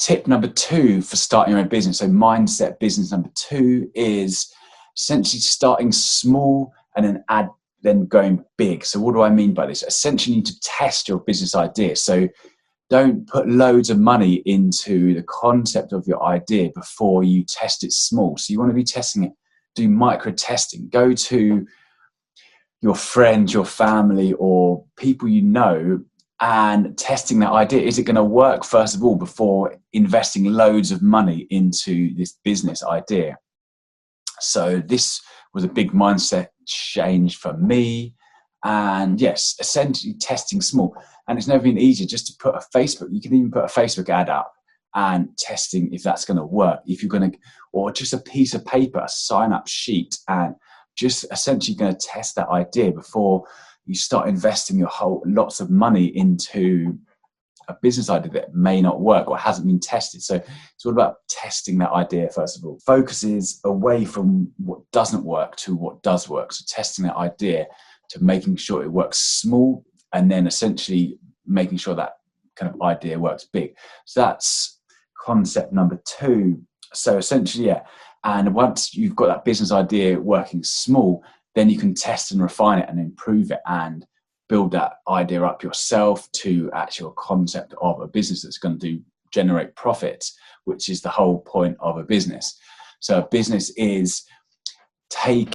tip number 2 for starting your own business, so mindset business number 2, is essentially starting small and then going big. So what do I mean by this? Essentially, you need to test your business idea. So don't put loads of money into the concept of your idea before you test it small. So you want to be testing it, do micro testing. Go to your friends, your family, or people you know, and testing that idea. Is it going to work, first of all, before investing loads of money into this business idea? So this was a big mindset change for me. And yes, essentially testing small. And it's never been easier just to put a Facebook, you can even put a Facebook ad up and testing if that's going to work. If you're going to, or just a piece of paper, a sign-up sheet, and just essentially going to test that idea before you start investing lots of money into a business idea that may not work or hasn't been tested. So it's all about testing that idea, first of all. Focuses away from what doesn't work to what does work. So testing that idea to making sure it works small, and then essentially making sure that kind of idea works big. So that's concept number 2. So essentially, yeah. And once you've got that business idea working small, then you can test and refine it and improve it and build that idea up yourself to actual concept of a business that's going to generate profits, which is the whole point of a business. So a business is